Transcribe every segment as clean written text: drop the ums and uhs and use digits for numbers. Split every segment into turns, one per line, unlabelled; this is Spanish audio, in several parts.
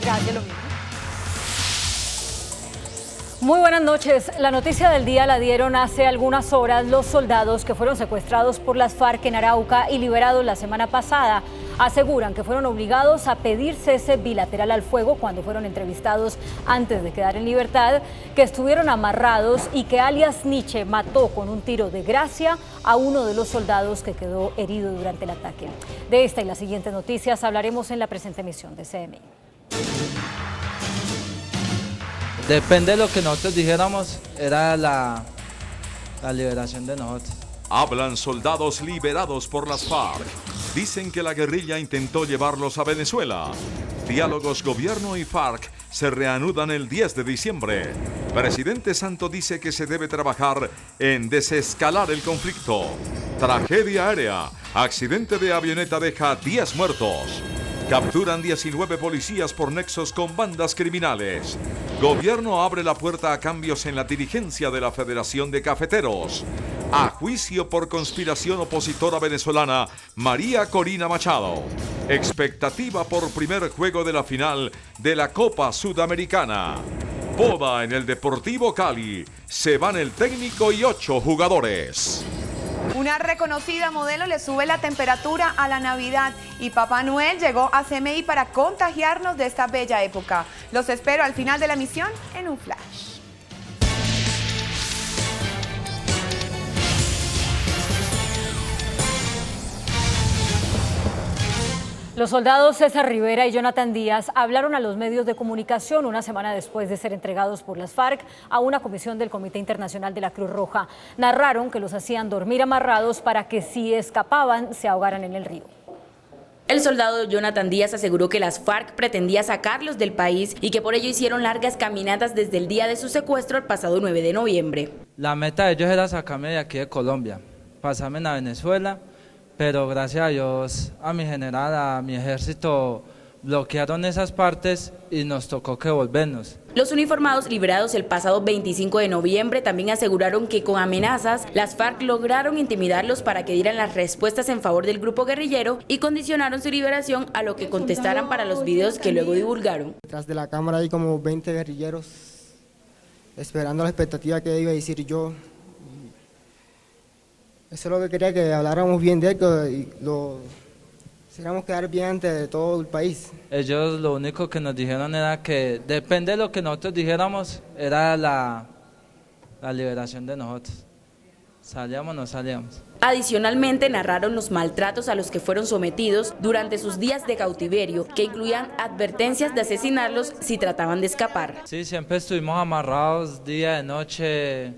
Gracias, lo mismo. Muy buenas noches. La noticia del día la dieron hace algunas horas los soldados que fueron secuestrados por las FARC en Arauca y liberados la semana pasada. Aseguran que fueron obligados a pedir cese bilateral al fuego cuando fueron entrevistados antes de quedar en libertad, que estuvieron amarrados y que alias Nietzsche mató con un tiro de gracia a uno de los soldados que quedó herido durante el ataque. De esta y las siguientes noticias hablaremos en la presente emisión de CMI.
Depende de lo que nosotros dijéramos, era la liberación de nosotros.
Hablan soldados liberados por las FARC. Dicen que la guerrilla intentó llevarlos a Venezuela. Diálogos gobierno y FARC se reanudan el 10 de diciembre. Presidente Santo dice que se debe trabajar en desescalar el conflicto. Tragedia aérea. Accidente de avioneta deja 10 muertos. Capturan 19 policías por nexos con bandas criminales. Gobierno abre la puerta a cambios en la dirigencia de la Federación de Cafeteros. A juicio por conspiración opositora venezolana, María Corina Machado. Expectativa por primer juego de la final de la Copa Sudamericana. Boda en el Deportivo Cali. Se van el técnico y 8 jugadores.
Una reconocida modelo le sube la temperatura a la Navidad y Papá Noel llegó a CMI para contagiarnos de esta bella época. Los espero al final de la emisión en un flash.
Los soldados César Rivera y Jonathan Díaz hablaron a los medios de comunicación una semana después de ser entregados por las FARC a una comisión del Comité Internacional de la Cruz Roja. Narraron que los hacían dormir amarrados para que si escapaban se ahogaran en el río.
El soldado Jonathan Díaz aseguró que las FARC pretendía sacarlos del país y que por ello hicieron largas caminatas desde el día de su secuestro el pasado 9 de noviembre.
La meta de ellos era sacarme de aquí de Colombia, pasarme a Venezuela, pero gracias a Dios, a mi general, a mi ejército, bloquearon esas partes y nos tocó que volvernos.
Los uniformados liberados el pasado 25 de noviembre también aseguraron que con amenazas, las FARC lograron intimidarlos para que dieran las respuestas en favor del grupo guerrillero y condicionaron su liberación a lo que contestaran para los videos que luego divulgaron.
Detrás de la cámara hay como 20 guerrilleros esperando la expectativa que iba a decir yo. Eso es lo que quería, que habláramos bien de él y lo hiciéramos quedar bien ante todo el país.
Ellos lo único que nos dijeron era que depende de lo que nosotros dijéramos, era la liberación de nosotros. Salíamos o no salíamos.
Adicionalmente narraron los maltratos a los que fueron sometidos durante sus días de cautiverio, que incluían advertencias de asesinarlos si trataban de escapar.
Sí, siempre estuvimos amarrados día y noche.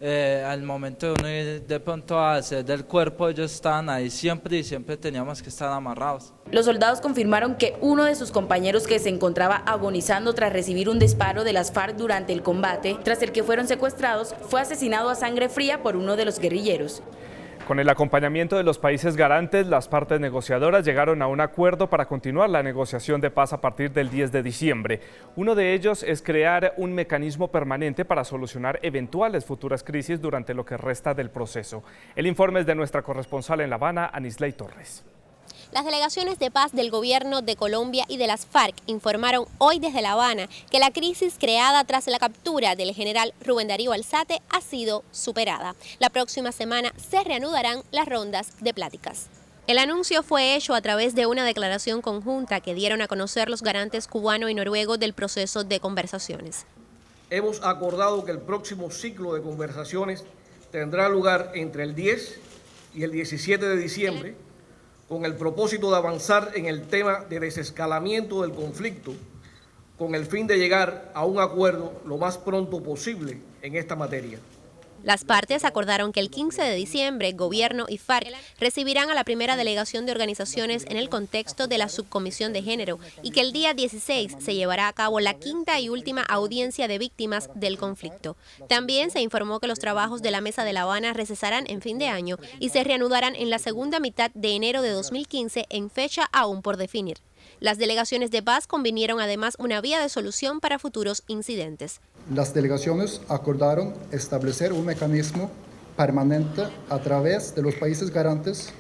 Al momento de uno ir de pronto a hacer del cuerpo, ellos estaban ahí siempre y siempre teníamos que estar amarrados.
Los soldados confirmaron que uno de sus compañeros, que se encontraba agonizando tras recibir un disparo de las FARC durante el combate, tras el que fueron secuestrados, fue asesinado a sangre fría por uno de los guerrilleros.
Con el acompañamiento de los países garantes, las partes negociadoras llegaron a un acuerdo para continuar la negociación de paz a partir del 10 de diciembre. Uno de ellos es crear un mecanismo permanente para solucionar eventuales futuras crisis durante lo que resta del proceso. El informe es de nuestra corresponsal en La Habana, Anisley Torres.
Las delegaciones de paz del gobierno de Colombia y de las FARC informaron hoy desde La Habana que la crisis creada tras la captura del general Rubén Darío Alzate ha sido superada. La próxima semana se reanudarán las rondas de pláticas. El anuncio fue hecho a través de una declaración conjunta que dieron a conocer los garantes cubano y noruego del proceso de conversaciones.
Hemos acordado que el próximo ciclo de conversaciones tendrá lugar entre el 10 y el 17 de diciembre, con el propósito de avanzar en el tema de desescalamiento del conflicto, con el fin de llegar a un acuerdo lo más pronto posible en esta materia.
Las partes acordaron que el 15 de diciembre, Gobierno y FARC recibirán a la primera delegación de organizaciones en el contexto de la Subcomisión de Género y que el día 16 se llevará a cabo la quinta y última audiencia de víctimas del conflicto. También se informó que los trabajos de la Mesa de La Habana recesarán en fin de año y se reanudarán en la segunda mitad de enero de 2015 en fecha aún por definir. Las delegaciones de paz convinieron además una vía de solución para futuros incidentes.
Las delegaciones acordaron establecer un mecanismo permanente a través de los países garantes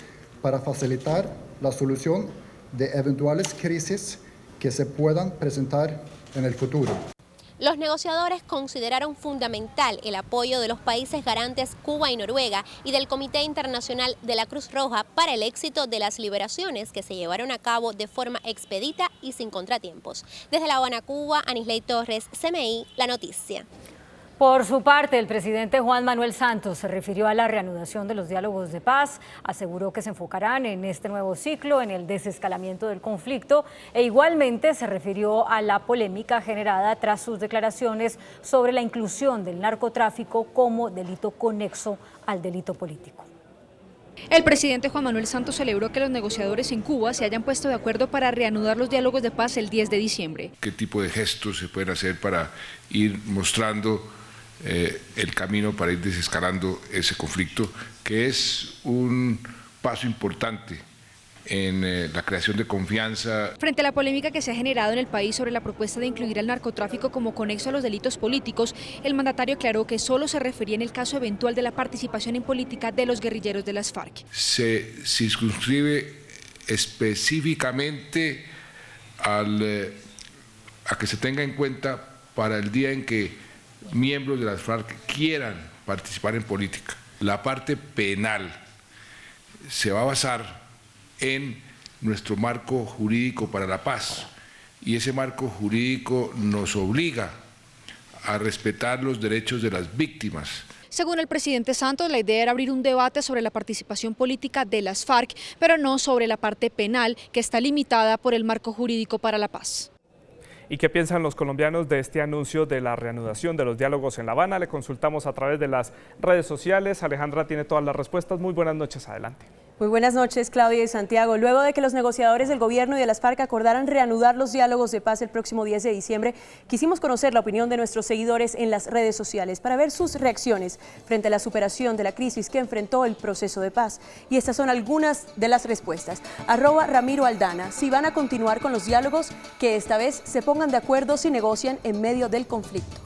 para facilitar la solución de eventuales crisis que se puedan presentar en el futuro.
Los negociadores consideraron fundamental el apoyo de los países garantes Cuba y Noruega y del Comité Internacional de la Cruz Roja para el éxito de las liberaciones que se llevaron a cabo de forma expedita y sin contratiempos. Desde La Habana, Cuba, Anisley Torres, CMI, La Noticia.
Por su parte, el presidente Juan Manuel Santos se refirió a la reanudación de los diálogos de paz, aseguró que se enfocarán en este nuevo ciclo, en el desescalamiento del conflicto, e igualmente se refirió a la polémica generada tras sus declaraciones sobre la inclusión del narcotráfico como delito conexo al delito político.
El presidente Juan Manuel Santos celebró que los negociadores en Cuba se hayan puesto de acuerdo para reanudar los diálogos de paz el 10 de diciembre.
¿Qué tipo de gestos se pueden hacer para ir mostrando el camino para ir desescalando ese conflicto, que es un paso importante en la creación de confianza?
Frente a la polémica que se ha generado en el país sobre la propuesta de incluir al narcotráfico como conexo a los delitos políticos, el mandatario aclaró que solo se refería en el caso eventual de la participación en política de los guerrilleros de las FARC.
Se circunscribe específicamente a que se tenga en cuenta para el día en que miembros de las FARC quieran participar en política. La parte penal se va a basar en nuestro marco jurídico para la paz, y ese marco jurídico nos obliga a respetar los derechos de las víctimas.
Según el presidente Santos, la idea era abrir un debate sobre la participación política de las FARC, pero no sobre la parte penal, que está limitada por el marco jurídico para la paz.
¿Y qué piensan los colombianos de este anuncio de la reanudación de los diálogos en La Habana? Le consultamos a través de las redes sociales. Alejandra tiene todas las respuestas. Muy buenas noches, adelante.
Muy buenas noches, Claudia y Santiago. Luego de que los negociadores del gobierno y de las FARC acordaran reanudar los diálogos de paz el próximo 10 de diciembre, quisimos conocer la opinión de nuestros seguidores en las redes sociales para ver sus reacciones frente a la superación de la crisis que enfrentó el proceso de paz. Y estas son algunas de las respuestas. @Ramiro Aldana: si van a continuar con los diálogos, que esta vez se pongan de acuerdo si negocian en medio del conflicto.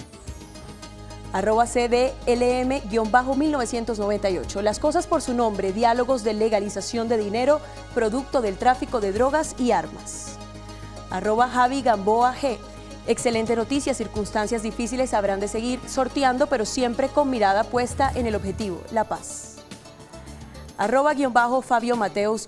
@CDLM-1998. Las cosas por su nombre: diálogos de legalización de dinero, producto del tráfico de drogas y armas. @Javi Gamboa G. Excelente noticia, circunstancias difíciles habrán de seguir sorteando, pero siempre con mirada puesta en el objetivo, la paz. @Fabio Mateus-.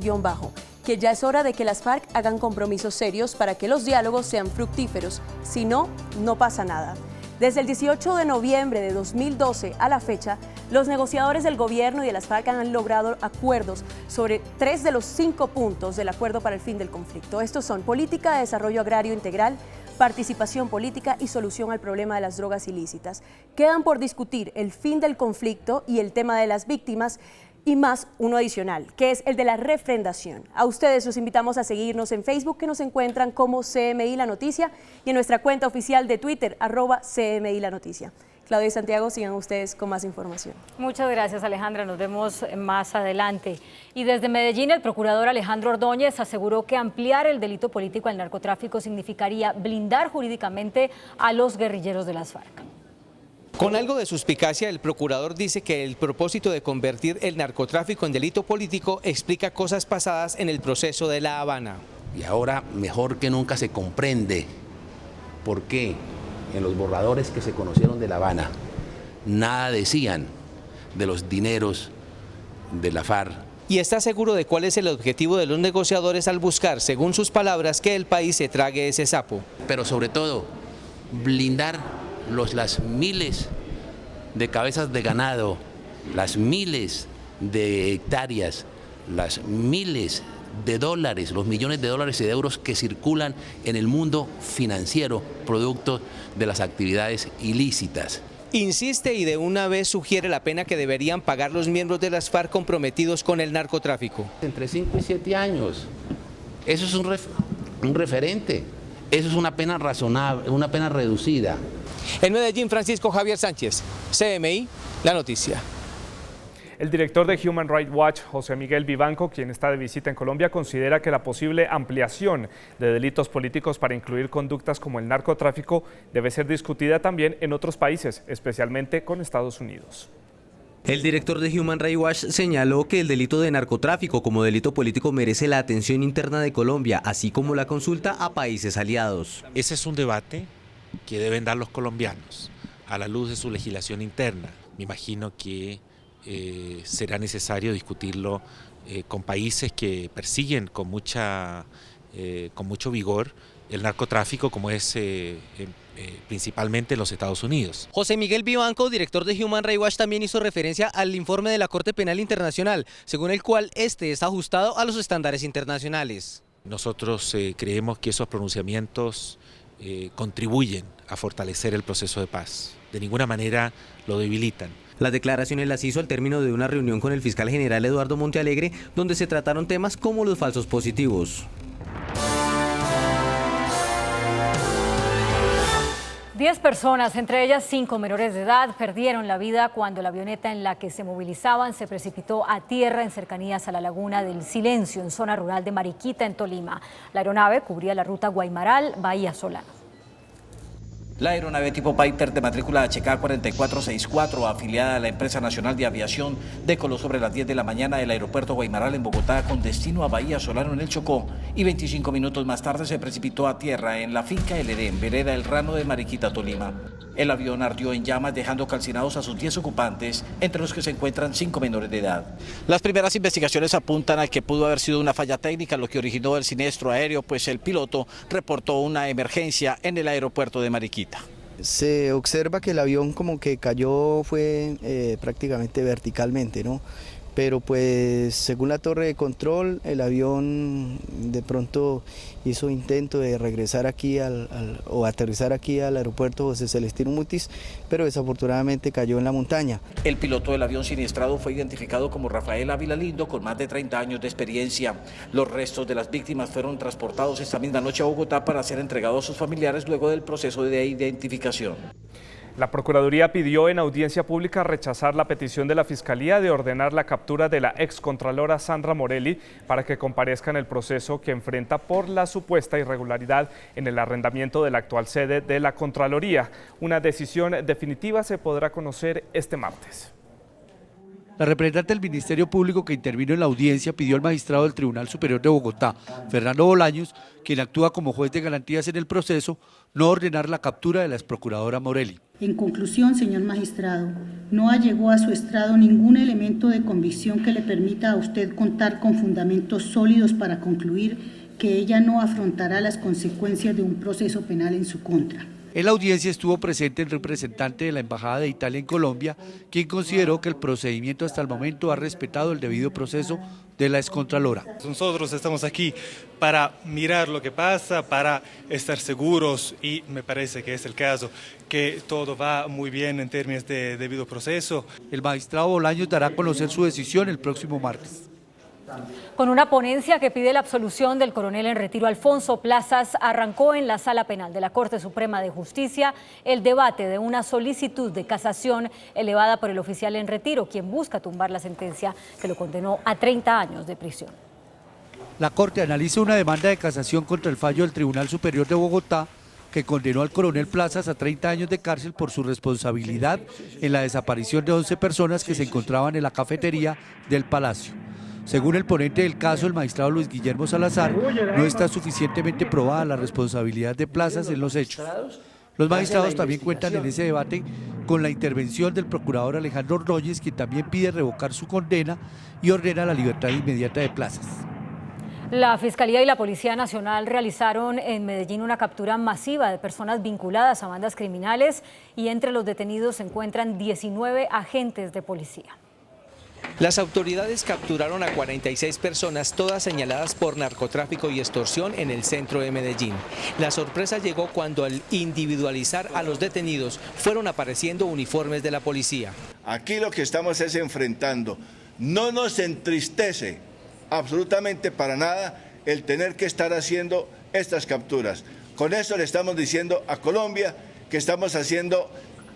Que ya es hora de que las FARC hagan compromisos serios para que los diálogos sean fructíferos. Si no, no pasa nada. Desde el 18 de noviembre de 2012 a la fecha, los negociadores del gobierno y de las FARC han logrado acuerdos sobre 3 de los 5 puntos del acuerdo para el fin del conflicto. Estos son política de desarrollo agrario integral, participación política y solución al problema de las drogas ilícitas. Quedan por discutir el fin del conflicto y el tema de las víctimas, y más uno adicional, que es el de la refrendación. A ustedes los invitamos a seguirnos en Facebook, que nos encuentran como CMI La Noticia, y en nuestra cuenta oficial de Twitter, @CMI La Noticia. Claudia y Santiago, sigan ustedes con más información.
Muchas gracias, Alejandra. Nos vemos más adelante. Y desde Medellín, el procurador Alejandro Ordóñez aseguró que ampliar el delito político al narcotráfico significaría blindar jurídicamente a los guerrilleros de las FARC.
Con algo de suspicacia, el procurador dice que el propósito de convertir el narcotráfico en delito político explica cosas pasadas en el proceso de La Habana.
Y ahora mejor que nunca se comprende por qué en los borradores que se conocieron de La Habana nada decían de los dineros de la FARC.
Y está seguro de cuál es el objetivo de los negociadores al buscar, según sus palabras, que el país se trague ese sapo.
Pero sobre todo, blindar las miles de cabezas de ganado, las miles de hectáreas, las miles de dólares, los millones de dólares y de euros que circulan en el mundo financiero, producto de las actividades ilícitas.
Insiste y de una vez sugiere la pena que deberían pagar los miembros de las FARC comprometidos con el narcotráfico.
Entre 5 y 7 años. Eso es un referente. Eso es una pena razonable, una pena reducida.
En Medellín, Francisco Javier Sánchez, CMI, La Noticia.
El director de Human Rights Watch, José Miguel Vivanco, quien está de visita en Colombia, considera que la posible ampliación de delitos políticos para incluir conductas como el narcotráfico debe ser discutida también en otros países, especialmente con Estados Unidos.
El director de Human Rights Watch señaló que el delito de narcotráfico como delito político merece la atención interna de Colombia, así como la consulta a países aliados.
Ese es un debate que deben dar los colombianos a la luz de su legislación interna. Me imagino que será necesario discutirlo con países que persiguen con mucho vigor el narcotráfico, como es principalmente los Estados Unidos.
José Miguel Vivanco, director de Human Rights Watch, también hizo referencia al informe de la Corte Penal Internacional, según el cual este está ajustado a los estándares internacionales.
Nosotros creemos que esos pronunciamientos contribuyen a fortalecer el proceso de paz. De ninguna manera lo debilitan.
Las declaraciones las hizo al término de una reunión con el fiscal general Eduardo Montealegre, donde se trataron temas como los falsos positivos.
10 personas, entre ellas 5 menores de edad, perdieron la vida cuando la avioneta en la que se movilizaban se precipitó a tierra en cercanías a la Laguna del Silencio, en zona rural de Mariquita, en Tolima. La aeronave cubría la ruta Guaymaral-Bahía Solano.
La aeronave tipo Piper de matrícula HK 4464, afiliada a la Empresa Nacional de Aviación, decoló sobre las 10 de la mañana del aeropuerto Guaymaral en Bogotá con destino a Bahía Solano en el Chocó y 25 minutos más tarde se precipitó a tierra en la finca El Edén, vereda El Rano de Mariquita, Tolima. El avión ardió en llamas dejando calcinados a sus 10 ocupantes, entre los que se encuentran 5 menores de edad. Las primeras investigaciones apuntan a que pudo haber sido una falla técnica lo que originó el siniestro aéreo, pues el piloto reportó una emergencia en el aeropuerto de Mariquita.
Se observa que el avión como que cayó fue prácticamente verticalmente, ¿no? Pero pues según la torre de control el avión de pronto hizo intento de regresar aquí o aterrizar aquí al aeropuerto José Celestino Mutis, pero desafortunadamente cayó en la montaña.
El piloto del avión siniestrado fue identificado como Rafael Ávila Lindo, con más de 30 años de experiencia. Los restos de las víctimas fueron transportados esta misma noche a Bogotá para ser entregados a sus familiares luego del proceso de identificación.
La Procuraduría pidió en audiencia pública rechazar la petición de la Fiscalía de ordenar la captura de la excontralora Sandra Morelli para que comparezca en el proceso que enfrenta por la supuesta irregularidad en el arrendamiento de la actual sede de la Contraloría. Una decisión definitiva se podrá conocer este martes.
La representante del Ministerio Público que intervino en la audiencia pidió al magistrado del Tribunal Superior de Bogotá, Fernando Bolaños, quien actúa como juez de garantías en el proceso, no ordenar la captura de la exprocuradora Morelli.
En conclusión, señor magistrado, no allegó a su estrado ningún elemento de convicción que le permita a usted contar con fundamentos sólidos para concluir que ella no afrontará las consecuencias de un proceso penal en su contra.
En la audiencia estuvo presente el representante de la Embajada de Italia en Colombia, quien consideró que el procedimiento hasta el momento ha respetado el debido proceso de la excontralora.
Nosotros estamos aquí para mirar lo que pasa, para estar seguros, y me parece que es el caso, que todo va muy bien en términos de debido proceso.
El magistrado Bolaños dará a conocer su decisión el próximo martes.
Con una ponencia que pide la absolución del coronel en retiro Alfonso Plazas, arrancó en la Sala Penal de la Corte Suprema de Justicia el debate de una solicitud de casación elevada por el oficial en retiro, quien busca tumbar la sentencia que lo condenó a 30 años de prisión.
La Corte analiza una demanda de casación contra el fallo del Tribunal Superior de Bogotá que condenó al coronel Plazas a 30 años de cárcel por su responsabilidad en la desaparición de 11 personas que se encontraban en la cafetería del Palacio. Según el ponente del caso, el magistrado Luis Guillermo Salazar, no está suficientemente probada la responsabilidad de Plazas en los hechos. Los magistrados también cuentan en ese debate con la intervención del procurador Alejandro Ordóñez, quien también pide revocar su condena y ordena la libertad inmediata de Plazas.
La Fiscalía y la Policía Nacional realizaron en Medellín una captura masiva de personas vinculadas a bandas criminales y entre los detenidos se encuentran 19 agentes de policía.
Las autoridades capturaron a 46 personas, todas señaladas por narcotráfico y extorsión en el centro de Medellín. La sorpresa llegó cuando al individualizar a los detenidos fueron apareciendo uniformes de la policía.
Aquí lo que estamos es enfrentando. No nos entristece absolutamente para nada el tener que estar haciendo estas capturas. Con eso le estamos diciendo a Colombia que estamos haciendo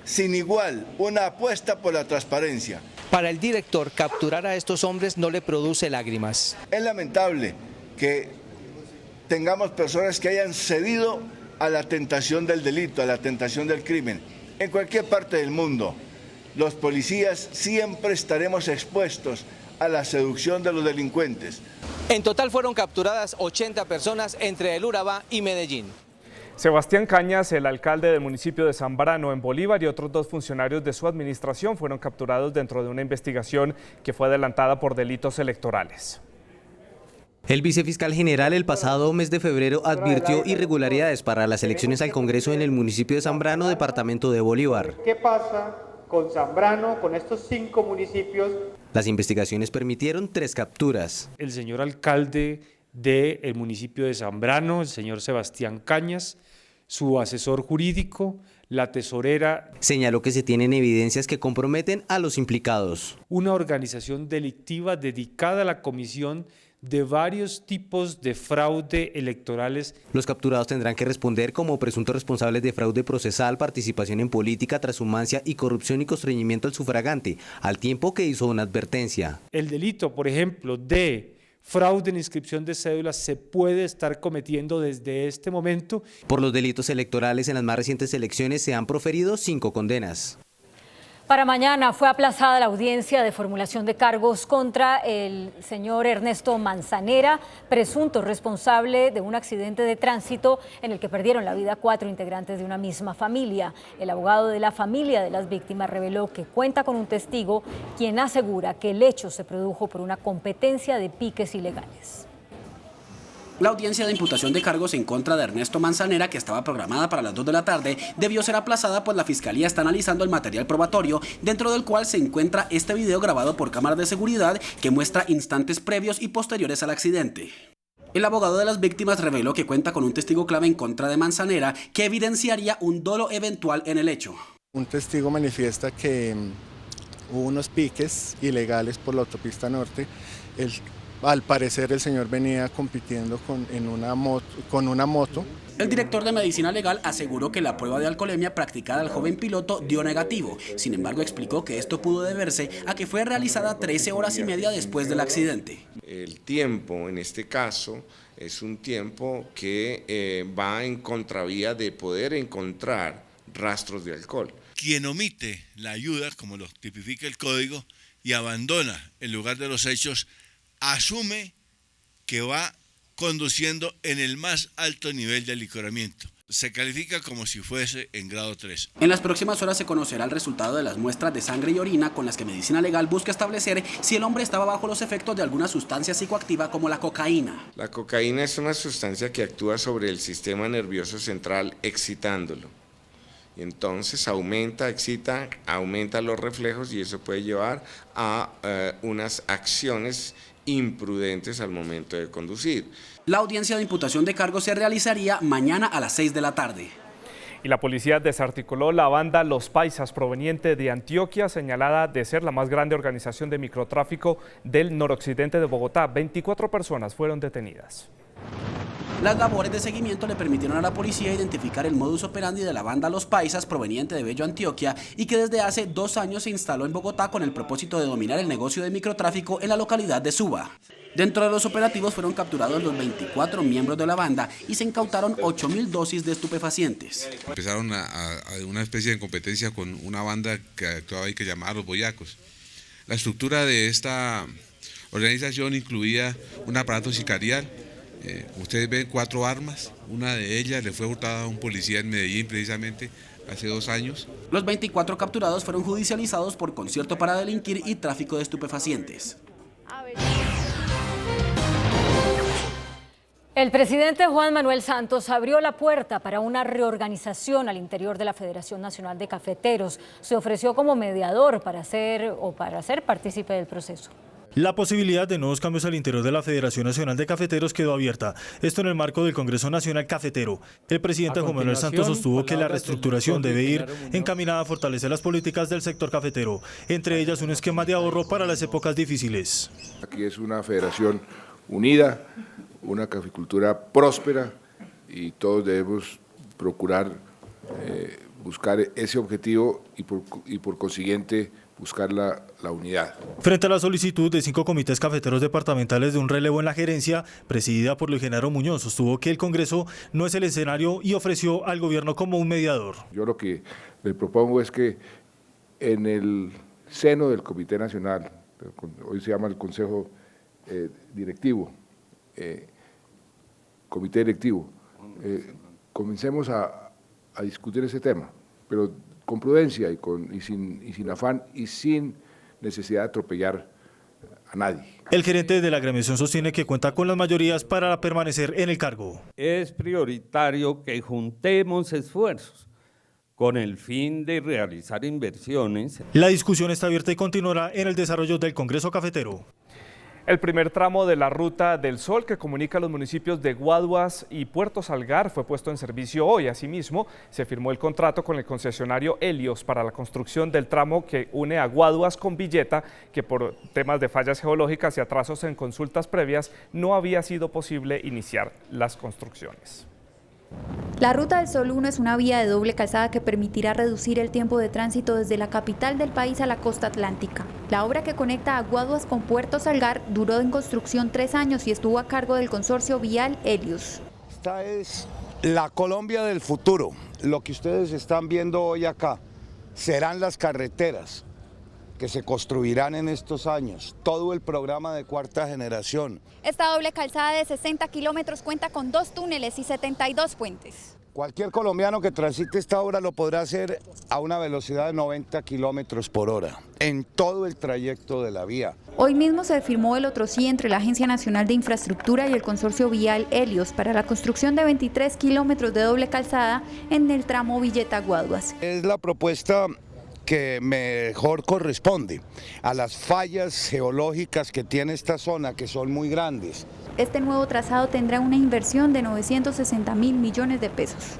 sin igual una apuesta por la transparencia.
Para el director, capturar a estos hombres no le produce lágrimas.
Es lamentable que tengamos personas que hayan cedido a la tentación del delito, a la tentación del crimen, en cualquier parte del mundo. los policías siempre estaremos expuestos a la seducción de los delincuentes.
En total fueron capturadas 80 personas entre el Urabá y Medellín.
Sebastián Cañas, el alcalde del municipio de Zambrano en Bolívar, y otros 2 funcionarios de su administración fueron capturados dentro de una investigación que fue adelantada por delitos electorales.
El vicefiscal general el pasado mes de febrero advirtió irregularidades para las elecciones al Congreso en el municipio de Zambrano, departamento de Bolívar.
¿Qué pasa con Zambrano, con estos 5 municipios?
Las investigaciones permitieron 3 capturas.
El señor alcalde del municipio de Zambrano, el señor Sebastián Cañas, su asesor jurídico, la tesorera.
Señaló que se tienen evidencias que comprometen a los implicados.
Una organización delictiva dedicada a la comisión de varios tipos de fraude electorales.
Los capturados tendrán que responder como presuntos responsables de fraude procesal, participación en política, transhumancia y corrupción y constreñimiento al sufragante, al tiempo que hizo una advertencia.
El delito, por ejemplo, de fraude en inscripción de cédulas se puede estar cometiendo desde este momento.
Por los delitos electorales en las más recientes elecciones se han proferido 5 condenas.
Para mañana fue aplazada la audiencia de formulación de cargos contra el señor Ernesto Manzanera, presunto responsable de un accidente de tránsito en el que perdieron la vida 4 integrantes de una misma familia. El abogado de la familia de las víctimas reveló que cuenta con un testigo quien asegura que el hecho se produjo por una competencia de piques ilegales.
La audiencia de imputación de cargos en contra de Ernesto Manzanera, que estaba programada para las 2 de la tarde, debió ser aplazada pues la Fiscalía está analizando el material probatorio, dentro del cual se encuentra este video grabado por cámaras de seguridad que muestra instantes previos y posteriores al accidente. El abogado de las víctimas reveló que cuenta con un testigo clave en contra de Manzanera que evidenciaría un dolo eventual en el hecho.
Un testigo manifiesta que hubo unos piques ilegales por la autopista norte. Al parecer el señor venía compitiendo con una moto.
El director de Medicina Legal aseguró que la prueba de alcoholemia practicada al joven piloto dio negativo. Sin embargo, explicó que esto pudo deberse a que fue realizada 13 horas y media después del accidente.
El tiempo en este caso es un tiempo que va en contravía de poder encontrar rastros de alcohol.
Quien omite la ayuda, como lo tipifica el código, y abandona el lugar de los hechos, asume que va conduciendo en el más alto nivel de alicoramiento. Se califica como si fuese en grado 3.
En las próximas horas se conocerá el resultado de las muestras de sangre y orina con las que Medicina Legal busca establecer si el hombre estaba bajo los efectos de alguna sustancia psicoactiva como la cocaína.
La cocaína es una sustancia que actúa sobre el sistema nervioso central excitándolo. Y entonces aumenta los reflejos y eso puede llevar a unas acciones imprudentes al momento de conducir.
La audiencia de imputación de cargos se realizaría mañana a las 6 de la tarde.
Y la policía desarticuló la banda Los Paisas, proveniente de Antioquia, señalada de ser la más grande organización de microtráfico del noroccidente de Bogotá. 24 personas fueron detenidas.
Las labores de seguimiento le permitieron a la policía identificar el modus operandi de la banda Los Paisas, proveniente de Bello, Antioquia, y que desde hace 2 años se instaló en Bogotá con el propósito de dominar el negocio de microtráfico en la localidad de Suba. Dentro de los operativos fueron capturados los 24 miembros de la banda y se incautaron 8.000 dosis de estupefacientes.
Empezaron a una especie de competencia con una banda que actuaba ahí que llamaba Los Boyacos. La estructura de esta organización incluía un aparato sicarial. Ustedes ven 4 armas, una de ellas le fue hurtada a un policía en Medellín precisamente hace 2 años.
Los 24 capturados fueron judicializados por concierto para delinquir y tráfico de estupefacientes.
El presidente Juan Manuel Santos abrió la puerta para una reorganización al interior de la Federación Nacional de Cafeteros. Se ofreció como mediador para ser partícipe del proceso.
La posibilidad de nuevos cambios al interior de la Federación Nacional de Cafeteros quedó abierta, esto en el marco del Congreso Nacional Cafetero. El presidente Juan Manuel Santos sostuvo que la reestructuración debe ir encaminada a fortalecer las políticas del sector cafetero, entre ellas un esquema de ahorro para las épocas difíciles.
Aquí es una federación unida, una caficultura próspera y todos debemos procurar buscar ese objetivo y por consiguiente buscar la unidad.
Frente a la solicitud de 5 comités cafeteros departamentales de un relevo en la gerencia, presidida por Luis Genaro Muñoz, sostuvo que el Congreso no es el escenario y ofreció al gobierno como un mediador.
Yo lo que le propongo es que en el seno del Comité Nacional, hoy se llama el Consejo Directivo, Comité Directivo, comencemos a discutir ese tema, pero con prudencia y sin afán y sin necesidad de atropellar a nadie.
El gerente de la agremiación sostiene que cuenta con las mayorías para permanecer en el cargo.
Es prioritario que juntemos esfuerzos con el fin de realizar inversiones.
La discusión está abierta y continuará en el desarrollo del Congreso Cafetero.
El primer tramo de la Ruta del Sol que comunica los municipios de Guaduas y Puerto Salgar fue puesto en servicio hoy. Asimismo, se firmó el contrato con el concesionario Helios para la construcción del tramo que une a Guaduas con Villeta, que por temas de fallas geológicas y atrasos en consultas previas no había sido posible iniciar las construcciones.
La Ruta del Sol 1 es una vía de doble calzada que permitirá reducir el tiempo de tránsito desde la capital del país a la costa atlántica. La obra que conecta a Guaduas con Puerto Salgar duró en construcción 3 años y estuvo a cargo del consorcio vial Helios.
Esta es la Colombia del futuro. Lo que ustedes están viendo hoy acá serán las carreteras que se construirán en estos años, todo el programa de cuarta generación.
Esta doble calzada de 60 kilómetros cuenta con 2 túneles y 72 puentes.
Cualquier colombiano que transite esta obra lo podrá hacer a una velocidad de 90 kilómetros por hora, en todo el trayecto de la vía.
Hoy mismo se firmó el otro sí entre la Agencia Nacional de Infraestructura y el consorcio vial Helios para la construcción de 23 kilómetros de doble calzada en el tramo Villeta-Guaduas.
Es la propuesta que mejor corresponde a las fallas geológicas que tiene esta zona, que son muy grandes.
Este nuevo trazado tendrá una inversión de 960.000 millones de pesos.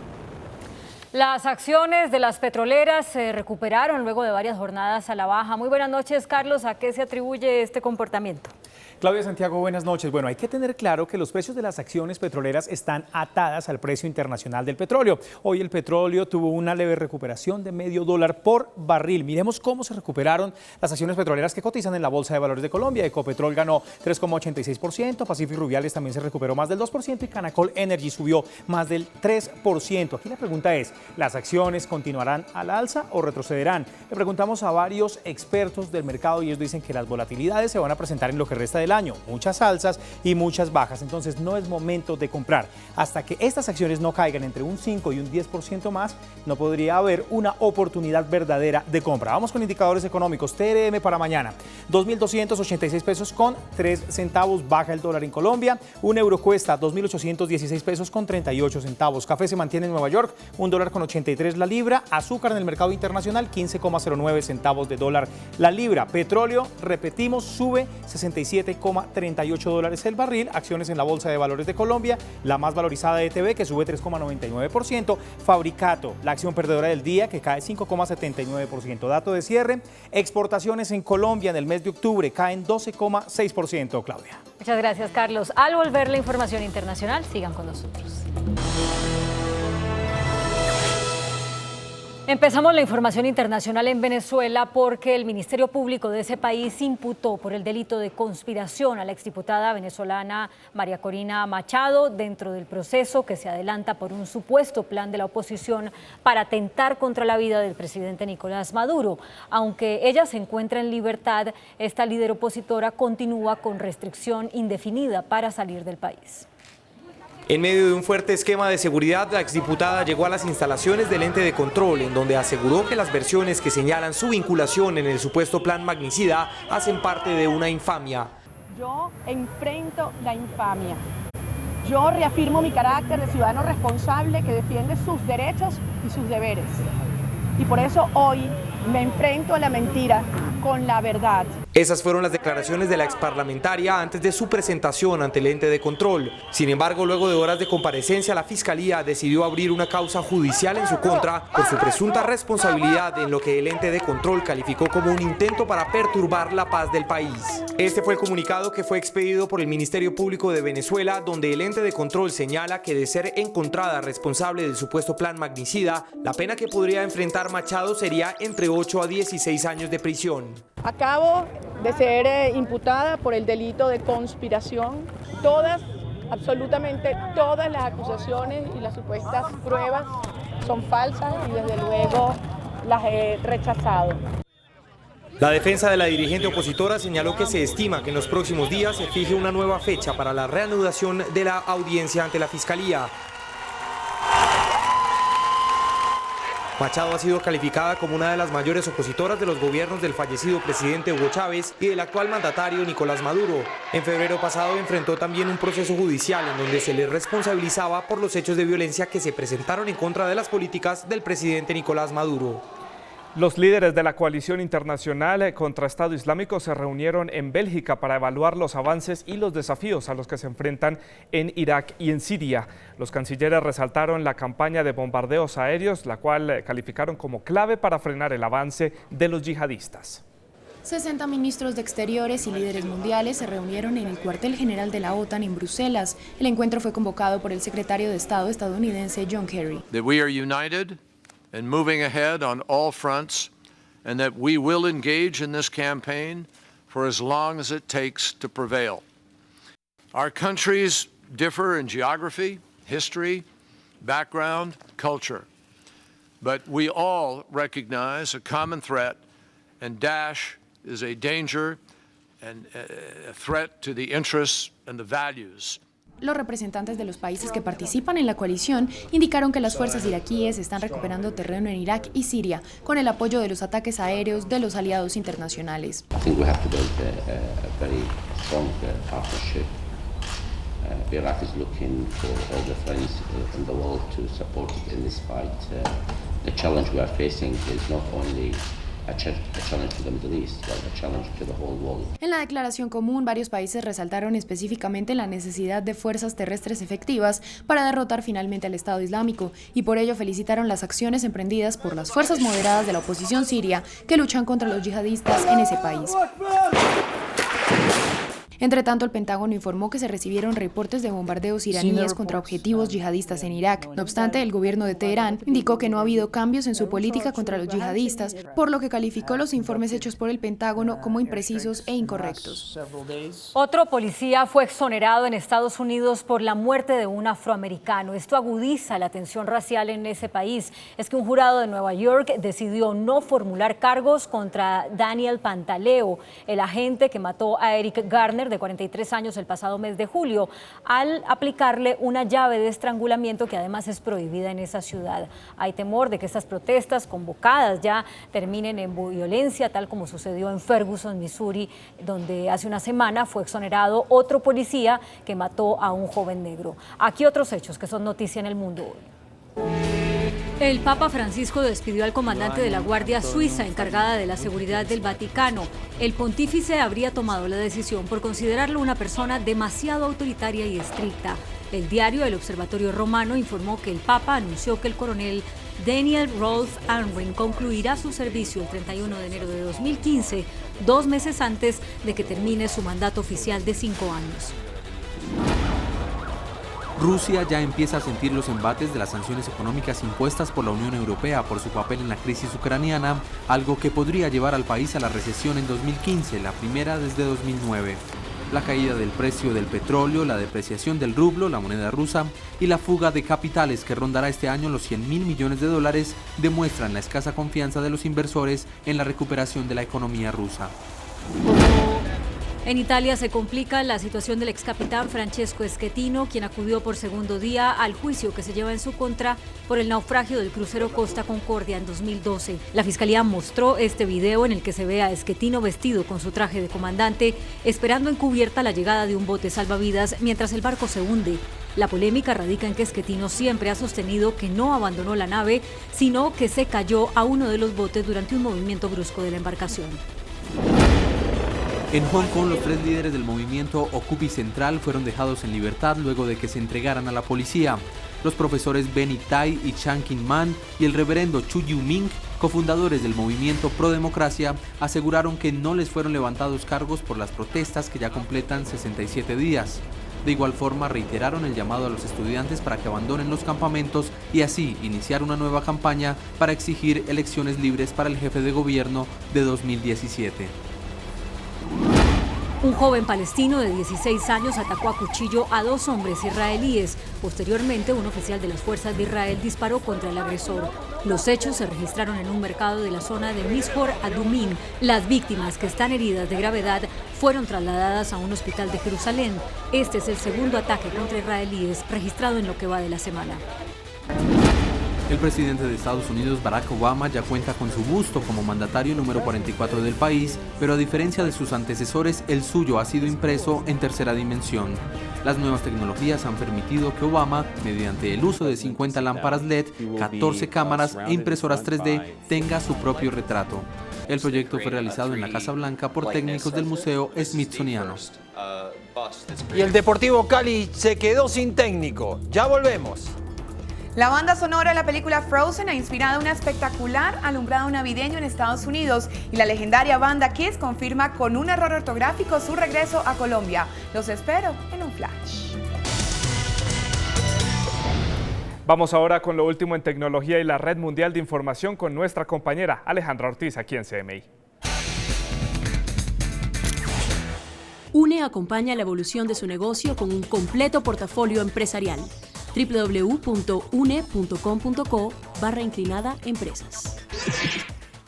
Las acciones de las petroleras se recuperaron luego de varias jornadas a la baja. Muy buenas noches, Carlos. ¿A qué se atribuye este comportamiento?
Claudia, Santiago, buenas noches. Bueno, hay que tener claro que los precios de las acciones petroleras están atadas al precio internacional del petróleo. Hoy el petróleo tuvo una leve recuperación de $0.5 por barril. Miremos cómo se recuperaron las acciones petroleras que cotizan en la Bolsa de Valores de Colombia. Ecopetrol ganó 3,86%, Pacífico Rubiales también se recuperó más del 2% y Canacol Energy subió más del 3%. Aquí la pregunta es, ¿las acciones continuarán al alza o retrocederán? Le preguntamos a varios expertos del mercado y ellos dicen que las volatilidades se van a presentar en lo que resta del año, muchas alzas y muchas bajas, entonces no es momento de comprar. Hasta que estas acciones no caigan entre un 5 y un 10% más, no podría haber una oportunidad verdadera de compra. Vamos con indicadores económicos. TRM para mañana, 2.286 pesos con 3 centavos, baja el dólar en Colombia, un euro cuesta 2.816 pesos con 38 centavos. Café se mantiene en Nueva York, $1.83 la libra, azúcar en el mercado internacional, 15,09 centavos de dólar la libra. Petróleo, repetimos, sube 67,38 dólares el barril. Acciones en la Bolsa de Valores de Colombia, la más valorizada ETB que sube 3,99%, Fabricato, la acción perdedora del día que cae 5,79%. Dato de cierre, exportaciones en Colombia en el mes de octubre caen 12,6%, Claudia.
Muchas gracias, Carlos. Al volver la información internacional, sigan con nosotros. Empezamos la información internacional en Venezuela porque el Ministerio Público de ese país imputó por el delito de conspiración a la exdiputada venezolana María Corina Machado dentro del proceso que se adelanta por un supuesto plan de la oposición para atentar contra la vida del presidente Nicolás Maduro. Aunque ella se encuentra en libertad, esta líder opositora continúa con restricción indefinida para salir del país.
En medio de un fuerte esquema de seguridad, la exdiputada llegó a las instalaciones del ente de control, en donde aseguró que las versiones que señalan su vinculación en el supuesto plan magnicida hacen parte de una infamia.
Yo enfrento la infamia. Yo reafirmo mi carácter de ciudadano responsable que defiende sus derechos y sus deberes. Y por eso hoy me enfrento a la mentira con la verdad.
Esas fueron las declaraciones de la exparlamentaria antes de su presentación ante el ente de control. Sin embargo, luego de horas de comparecencia, la Fiscalía decidió abrir una causa judicial en su contra por su presunta responsabilidad en lo que el ente de control calificó como un intento para perturbar la paz del país. Este fue el comunicado que fue expedido por el Ministerio Público de Venezuela, donde el ente de control señala que de ser encontrada responsable del supuesto plan magnicida, la pena que podría enfrentar Machado sería entre 8 a 16 años de prisión.
Acabo de ser imputada por el delito de conspiración. Absolutamente todas las acusaciones y las supuestas pruebas son falsas y desde luego las he rechazado.
La defensa de la dirigente opositora señaló que se estima que en los próximos días se fije una nueva fecha para la reanudación de la audiencia ante la Fiscalía. Machado ha sido calificada como una de las mayores opositoras de los gobiernos del fallecido presidente Hugo Chávez y del actual mandatario Nicolás Maduro. En febrero pasado enfrentó también un proceso judicial en donde se le responsabilizaba por los hechos de violencia que se presentaron en contra de las políticas del presidente Nicolás Maduro.
Los líderes de la coalición internacional contra Estado Islámico se reunieron en Bélgica para evaluar los avances y los desafíos a los que se enfrentan en Irak y en Siria. Los cancilleres resaltaron la campaña de bombardeos aéreos, la cual calificaron como clave para frenar el avance de los yihadistas.
60 ministros de Exteriores y líderes mundiales se reunieron en el cuartel general de la OTAN en Bruselas. El encuentro fue convocado por el secretario de Estado estadounidense John Kerry.
And moving ahead on all fronts, and that we will engage in this campaign for as long as it takes to prevail. Our countries differ in geography, history, background, culture, but we all recognize a common threat, and Daesh is a danger and a threat to the interests and the values.
Los representantes de los países que participan en la coalición indicaron que las fuerzas iraquíes están recuperando terreno en Irak y Siria con el apoyo de los ataques aéreos de los aliados internacionales.
Iraq is looking for all the friends in the world to support it in this fight. The challenge we are facing is not only a challenge to the Middle East, but a challenge to the whole world.
En la declaración común, varios países resaltaron específicamente la necesidad de fuerzas terrestres efectivas para derrotar finalmente al Estado Islámico y por ello felicitaron las acciones emprendidas por las fuerzas moderadas de la oposición siria que luchan contra los yihadistas en ese país. Entre tanto, el Pentágono informó que se recibieron reportes de bombardeos iraníes contra objetivos yihadistas en Irak. No obstante, el gobierno de Teherán indicó que no ha habido cambios en su política contra los yihadistas, por lo que calificó los informes hechos por el Pentágono como imprecisos e incorrectos.
Otro policía fue exonerado en Estados Unidos por la muerte de un afroamericano. Esto agudiza la tensión racial en ese país. Es que un jurado de Nueva York decidió no formular cargos contra Daniel Pantaleo, el agente que mató a Eric Garner, de 43 años, el pasado mes de julio, al aplicarle una llave de estrangulamiento que además es prohibida en esa ciudad. Hay temor de que estas protestas convocadas ya terminen en violencia, tal como sucedió en Ferguson, Missouri, donde hace una semana fue exonerado otro policía que mató a un joven negro. Aquí otros hechos que son noticia en el mundo hoy. El Papa Francisco despidió al comandante de la Guardia Suiza encargada de la seguridad del Vaticano. El pontífice habría tomado la decisión por considerarlo una persona demasiado autoritaria y estricta. El diario El Observatorio Romano informó que el Papa anunció que el coronel Daniel Rolf Anring concluirá su servicio el 31 de enero de 2015, 2 meses antes de que termine su mandato oficial de 5 años.
Rusia ya empieza a sentir los embates de las sanciones económicas impuestas por la Unión Europea por su papel en la crisis ucraniana, algo que podría llevar al país a la recesión en 2015, la primera desde 2009. La caída del precio del petróleo, la depreciación del rublo, la moneda rusa y la fuga de capitales que rondará este año los $100.000 millones demuestran la escasa confianza de los inversores en la recuperación de la economía rusa.
En Italia se complica la situación del ex capitán Francesco Schettino, quien acudió por segundo día al juicio que se lleva en su contra por el naufragio del crucero Costa Concordia en 2012. La fiscalía mostró este video en el que se ve a Schettino vestido con su traje de comandante, esperando encubierta la llegada de un bote salvavidas mientras el barco se hunde. La polémica radica en que Schettino siempre ha sostenido que no abandonó la nave, sino que se cayó a uno de los botes durante un movimiento brusco de la embarcación.
En Hong Kong, los 3 líderes del movimiento Occupy Central fueron dejados en libertad luego de que se entregaran a la policía. Los profesores Benny Tai y Chan Kin-man y el reverendo Chu Yu-ming, cofundadores del movimiento Pro Democracia, aseguraron que no les fueron levantados cargos por las protestas que ya completan 67 días. De igual forma, reiteraron el llamado a los estudiantes para que abandonen los campamentos y así iniciar una nueva campaña para exigir elecciones libres para el jefe de gobierno de 2017.
Un joven palestino de 16 años atacó a cuchillo a 2 hombres israelíes. Posteriormente, un oficial de las fuerzas de Israel disparó contra el agresor. Los hechos se registraron en un mercado de la zona de Mishor Adumim. Las víctimas, que están heridas de gravedad, fueron trasladadas a un hospital de Jerusalén. Este es el segundo ataque contra israelíes registrado en lo que va de la semana.
El presidente de Estados Unidos, Barack Obama, ya cuenta con su busto como mandatario número 44 del país, pero a diferencia de sus antecesores, el suyo ha sido impreso en tercera dimensión. Las nuevas tecnologías han permitido que Obama, mediante el uso de 50 lámparas LED, 14 cámaras e impresoras 3D, tenga su propio retrato. El proyecto fue realizado en la Casa Blanca por técnicos del Museo Smithsoniano.
Y el Deportivo Cali se quedó sin técnico. Ya volvemos.
La banda sonora de la película Frozen ha inspirado un espectacular alumbrado navideño en Estados Unidos y la legendaria banda Kiss confirma con un error ortográfico su regreso a Colombia. Los espero en un flash.
Vamos ahora con lo último en tecnología y la red mundial de información con nuestra compañera Alejandra Ortiz aquí en CMI.
UNE acompaña la evolución de su negocio con un completo portafolio empresarial. www.une.com.co/empresas.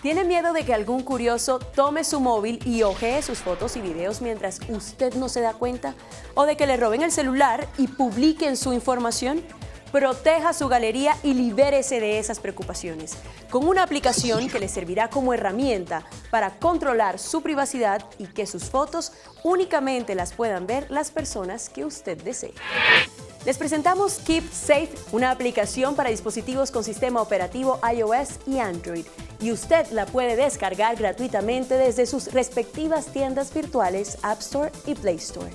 ¿Tiene miedo de que algún curioso tome su móvil y ojee sus fotos y videos mientras usted no se da cuenta? ¿O de que le roben el celular y publiquen su información? Proteja su galería y libérese de esas preocupaciones con una aplicación que le servirá como herramienta para controlar su privacidad y que sus fotos únicamente las puedan ver las personas que usted desee. Les presentamos Keep Safe, una aplicación para dispositivos con sistema operativo iOS y Android, y usted la puede descargar gratuitamente desde sus respectivas tiendas virtuales App Store y Play Store.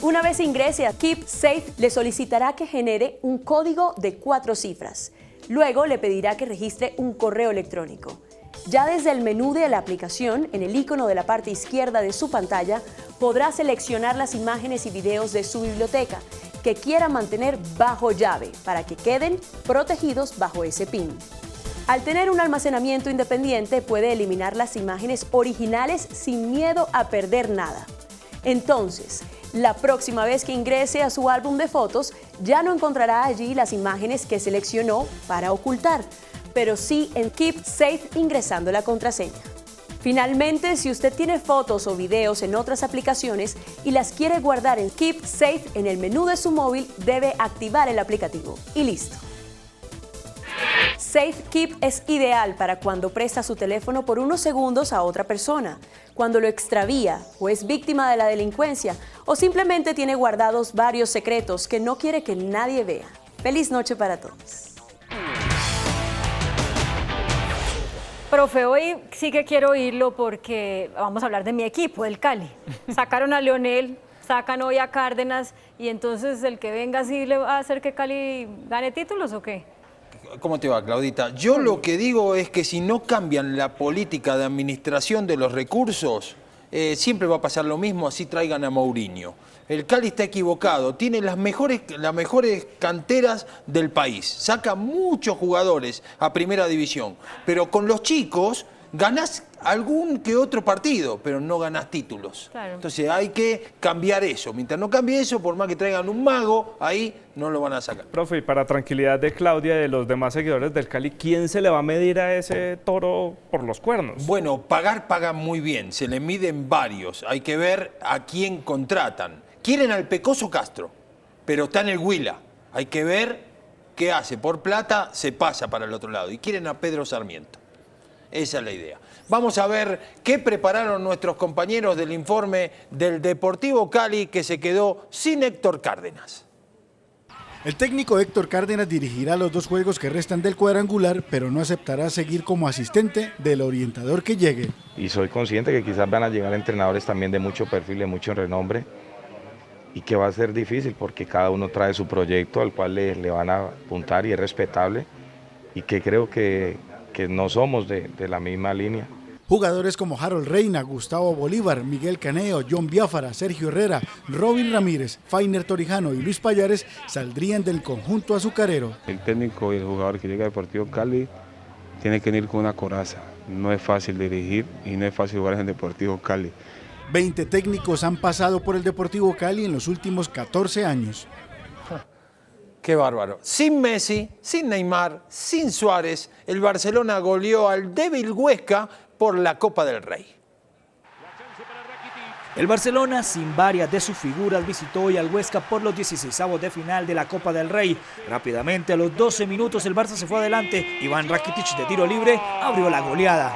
Una vez ingrese a Keep Safe, le solicitará que genere un código de 4 cifras. Luego le pedirá que registre un correo electrónico. Ya desde el menú de la aplicación, en el icono de la parte izquierda de su pantalla, podrá seleccionar las imágenes y videos de su biblioteca que quiera mantener bajo llave para que queden protegidos bajo ese PIN. Al tener un almacenamiento independiente, puede eliminar las imágenes originales sin miedo a perder nada. Entonces, la próxima vez que ingrese a su álbum de fotos, ya no encontrará allí las imágenes que seleccionó para ocultar, pero sí en Keep Safe ingresando la contraseña. Finalmente, si usted tiene fotos o videos en otras aplicaciones y las quiere guardar en Keep Safe en el menú de su móvil, debe activar el aplicativo y listo. Safe Keep es ideal para cuando presta su teléfono por unos segundos a otra persona, cuando lo extravía o es víctima de la delincuencia o simplemente tiene guardados varios secretos que no quiere que nadie vea. Feliz noche para todos.
Profe, hoy sí que quiero oírlo porque vamos a hablar de mi equipo, del Cali. Sacaron a Leonel, sacan hoy a Cárdenas y entonces el que venga así le va a hacer que Cali gane títulos ¿o qué?
¿Cómo te va, Claudita? Yo lo que digo es que si no cambian la política de administración de los recursos, siempre va a pasar lo mismo, así traigan a Mourinho. El Cali está equivocado, tiene las mejores canteras del país, saca muchos jugadores a primera división, pero con los chicos ganás algún que otro partido, pero no ganás títulos. Claro. Entonces hay que cambiar eso. Mientras no cambie eso, por más que traigan un mago, ahí no lo van a sacar.
Profe, y para tranquilidad de Claudia y de los demás seguidores del Cali, ¿quién se le va a medir a ese toro por los cuernos?
Bueno, pagan muy bien, se le miden varios. Hay que ver a quién contratan. Quieren al Pecoso Castro, pero está en el Huila. Hay que ver qué hace. Por plata se pasa para el otro lado. Y quieren a Pedro Sarmiento. Esa es la idea. Vamos a ver qué prepararon nuestros compañeros del informe del Deportivo Cali que se quedó sin Héctor Cárdenas.
El técnico Héctor Cárdenas dirigirá los 2 juegos que restan del cuadrangular, pero no aceptará seguir como asistente del orientador que llegue.
Y soy consciente que quizás van a llegar entrenadores también de mucho perfil, de mucho renombre, y que va a ser difícil porque cada uno trae su proyecto al cual le van a apuntar y es respetable, y que creo que no somos de la misma línea.
Jugadores como Harold Reina, Gustavo Bolívar, Miguel Caneo, John Biafara, Sergio Herrera, Robin Ramírez, Fainer Torijano y Luis Payares saldrían del conjunto azucarero.
El técnico y el jugador que llega a Deportivo Cali tiene que venir con una coraza. No es fácil dirigir y no es fácil jugar en Deportivo Cali.
20 técnicos han pasado por el Deportivo Cali en los últimos 14 años.
Qué bárbaro. Sin Messi, sin Neymar, sin Suárez, el Barcelona goleó al débil Huesca por la Copa del Rey.
El Barcelona, sin varias de sus figuras, visitó hoy al Huesca por los 16avos de final de la Copa del Rey. Rápidamente, a los 12 minutos, el Barça se fue adelante. Iván Rakitic, de tiro libre, abrió la goleada.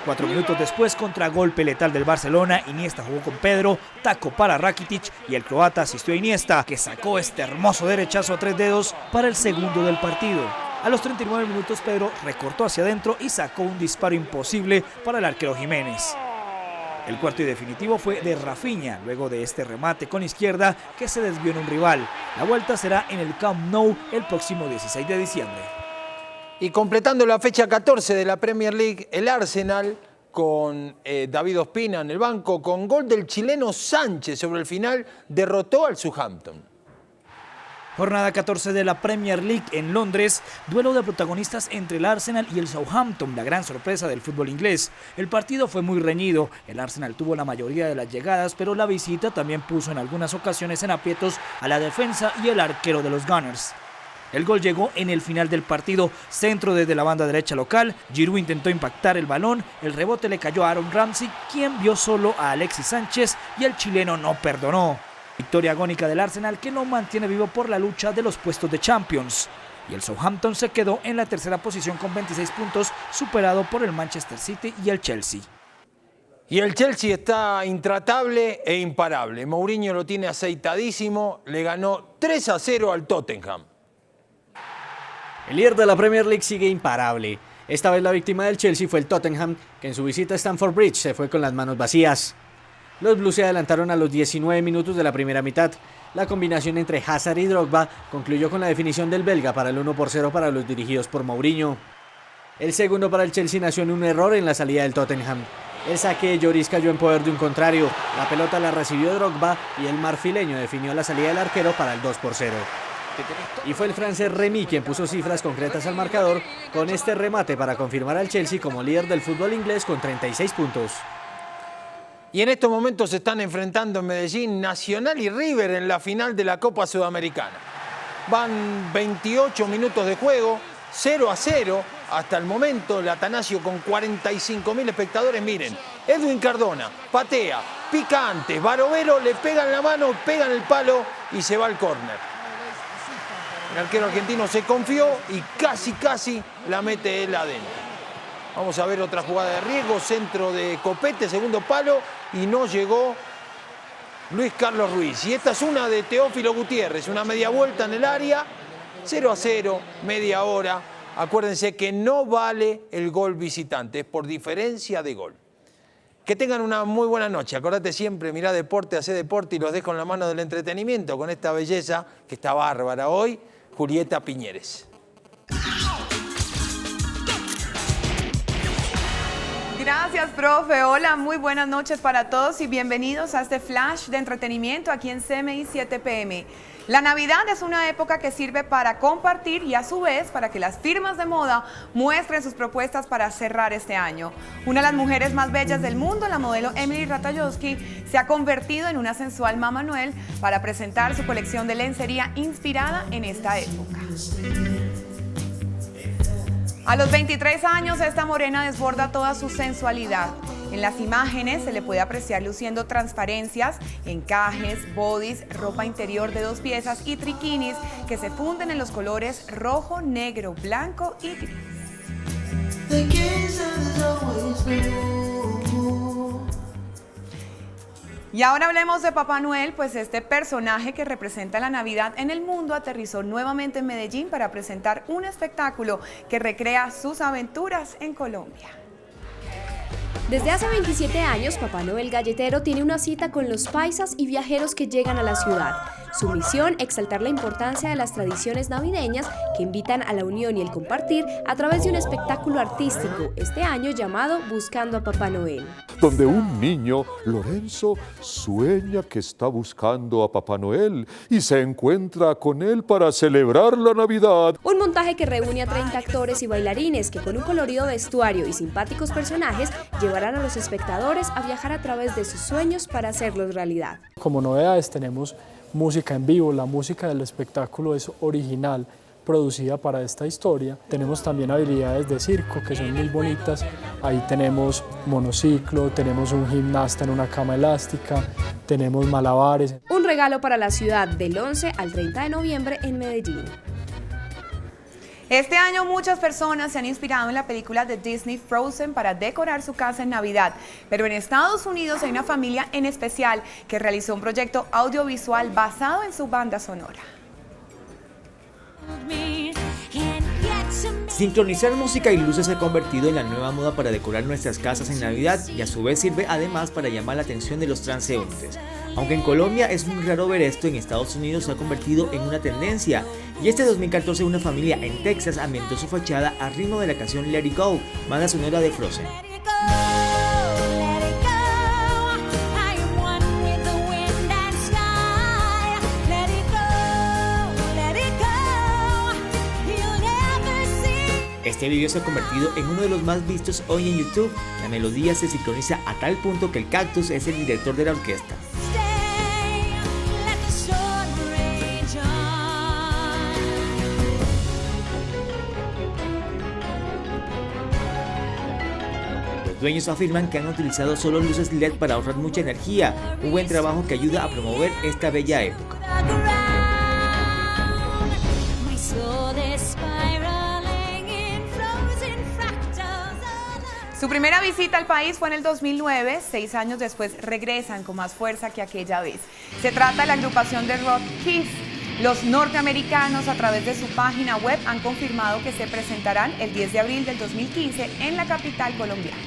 4 minutos después, contragolpe letal del Barcelona, Iniesta jugó con Pedro, taco para Rakitic y el croata asistió a Iniesta, que sacó este hermoso derechazo a 3 dedos para el segundo del partido. A los 39 minutos, Pedro recortó hacia adentro y sacó un disparo imposible para el arquero Jiménez. El cuarto y definitivo fue de Rafinha, luego de este remate con izquierda que se desvió en un rival. La vuelta será en el Camp Nou el próximo 16 de diciembre.
Y completando la fecha 14 de la Premier League, el Arsenal con David Ospina en el banco, con gol del chileno Sánchez sobre el final, derrotó al Southampton.
Jornada 14 de la Premier League en Londres, duelo de protagonistas entre el Arsenal y el Southampton, la gran sorpresa del fútbol inglés. El partido fue muy reñido, el Arsenal tuvo la mayoría de las llegadas, pero la visita también puso en algunas ocasiones en aprietos a la defensa y el arquero de los Gunners. El gol llegó en el final del partido, centro desde la banda derecha local, Giroud intentó impactar el balón, el rebote le cayó a Aaron Ramsey, quien vio solo a Alexis Sánchez y el chileno no perdonó. Victoria agónica del Arsenal que no mantiene vivo por la lucha de los puestos de Champions. Y el Southampton se quedó en la tercera posición con 26 puntos, superado por el Manchester City y el Chelsea.
Y el Chelsea está intratable e imparable. Mourinho lo tiene aceitadísimo, le ganó 3-0 al Tottenham.
El líder de la Premier League sigue imparable. Esta vez la víctima del Chelsea fue el Tottenham, que en su visita a Stamford Bridge se fue con las manos vacías. Los Blues se adelantaron a los 19 minutos de la primera mitad. La combinación entre Hazard y Drogba concluyó con la definición del belga para el 1-0 para los dirigidos por Mourinho. El segundo para el Chelsea nació en un error en la salida del Tottenham. El saque de Lloris cayó en poder de un contrario. La pelota la recibió Drogba y el marfileño definió la salida del arquero para el 2-0. Y fue el francés Remy quien puso cifras concretas al marcador con este remate para confirmar al Chelsea como líder del fútbol inglés con 36 puntos.
Y en estos momentos se están enfrentando en Medellín Nacional y River en la final de la Copa Sudamericana. Van 28 minutos de juego, 0-0 hasta el momento. El Atanasio con 45.000 espectadores. Miren, Edwin Cardona patea, pica antes, Barovero le pega en la mano, pega en el palo y se va al córner. El arquero argentino se confió y casi la mete él adentro. Vamos a ver otra jugada de riesgo, centro de Copete, segundo palo, y no llegó Luis Carlos Ruiz. Y esta es una de Teófilo Gutiérrez, una media vuelta en el área, 0-0, media hora. Acuérdense que no vale el gol visitante, es por diferencia de gol. Que tengan una muy buena noche. Acordate siempre, mirá deporte, hacé deporte y los dejo en la mano del entretenimiento con esta belleza que está bárbara hoy, Julieta Piñeres.
Gracias, profe. Hola, muy buenas noches para todos y bienvenidos a este flash de entretenimiento aquí en CMI 7 PM. La Navidad es una época que sirve para compartir y a su vez para que las firmas de moda muestren sus propuestas para cerrar este año. Una de las mujeres más bellas del mundo, la modelo Emily Ratajkowski, se ha convertido en una sensual Mamá Noel para presentar su colección de lencería inspirada en esta época. A los 23 años, esta morena desborda toda su sensualidad. En las imágenes se le puede apreciar luciendo transparencias, encajes, bodys, ropa interior de 2 piezas y triquinis que se funden en los colores rojo, negro, blanco y gris. Y ahora hablemos de Papá Noel, pues este personaje que representa la Navidad en el mundo aterrizó nuevamente en Medellín para presentar un espectáculo que recrea sus aventuras en Colombia.
Desde hace 27 años, Papá Noel Galletero tiene una cita con los paisas y viajeros que llegan a la ciudad.
Su misión, exaltar la importancia de las tradiciones navideñas que invitan a la unión y el compartir a través de un espectáculo artístico, este año llamado Buscando a Papá Noel.
Donde un niño, Lorenzo, sueña que está buscando a Papá Noel y se encuentra con él para celebrar la Navidad.
Un montaje que reúne a 30 actores y bailarines que con un colorido vestuario y simpáticos personajes llevarán a los espectadores a viajar a través de sus sueños para hacerlos realidad.
Como novedades tenemos música en vivo, la música del espectáculo es original, producida para esta historia. Tenemos también habilidades de circo que son muy bonitas. Ahí tenemos monociclo, tenemos un gimnasta en una cama elástica, tenemos malabares.
Un regalo para la ciudad del 11 al 30 de noviembre en Medellín.
Este año muchas personas se han inspirado en la película de Disney Frozen para decorar su casa en Navidad, pero en Estados Unidos hay una familia en especial que realizó un proyecto audiovisual basado en su banda sonora.
Sincronizar música y luces se ha convertido en la nueva moda para decorar nuestras casas en Navidad y a su vez sirve además para llamar la atención de los transeúntes. Aunque en Colombia es muy raro ver esto, en Estados Unidos se ha convertido en una tendencia y este 2014 una familia en Texas ambientó su fachada al ritmo de la canción Let It Go, banda sonora de Frozen. Este video se ha convertido en uno de los más vistos hoy en YouTube. La melodía se sincroniza a tal punto que el Cactus es el director de la orquesta. Los dueños afirman que han utilizado solo luces LED para ahorrar mucha energía, un buen trabajo que ayuda a promover esta bella época.
Su primera visita al país fue en el 2009, 6 años después regresan con más fuerza que aquella vez. Se trata de la agrupación de rock Kiss. Los norteamericanos a través de su página web han confirmado que se presentarán el 10 de abril del 2015 en la capital colombiana.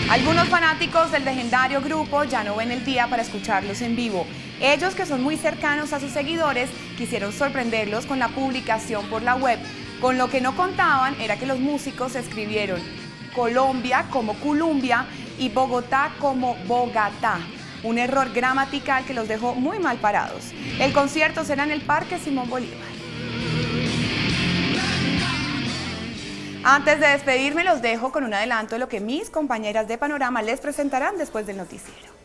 Algunos fanáticos del legendario grupo ya no ven el día para escucharlos en vivo. Ellos, que son muy cercanos a sus seguidores, quisieron sorprenderlos con la publicación por la web. Con lo que no contaban era que los músicos escribieron Colombia como Columbia y Bogotá como Bogotá. Un error gramatical que los dejó muy mal parados. El concierto será en el Parque Simón Bolívar. Antes de despedirme, los dejo con un adelanto de lo que mis compañeras de Panorama les presentarán después del noticiero.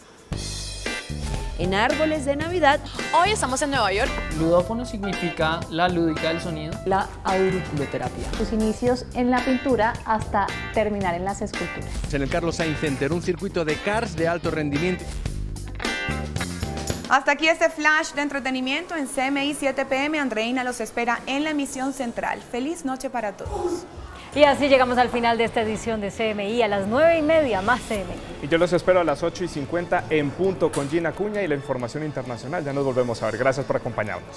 En Árboles de Navidad,
hoy estamos en Nueva York.
Ludófono significa la lúdica del sonido.
La auriculoterapia.
Sus inicios en la pintura hasta terminar en las esculturas.
En el Carlos Sainz Center, un circuito de cars de alto rendimiento.
Hasta aquí este flash de entretenimiento en CMI 7 PM. Andreina los espera en la emisión central. Feliz noche para todos.
Y así llegamos al final de esta edición de CMI. A las 9:30 más CMI.
Y yo los espero a las 8:50 en punto con Gina Cuña y la información internacional. Ya nos volvemos a ver. Gracias por acompañarnos.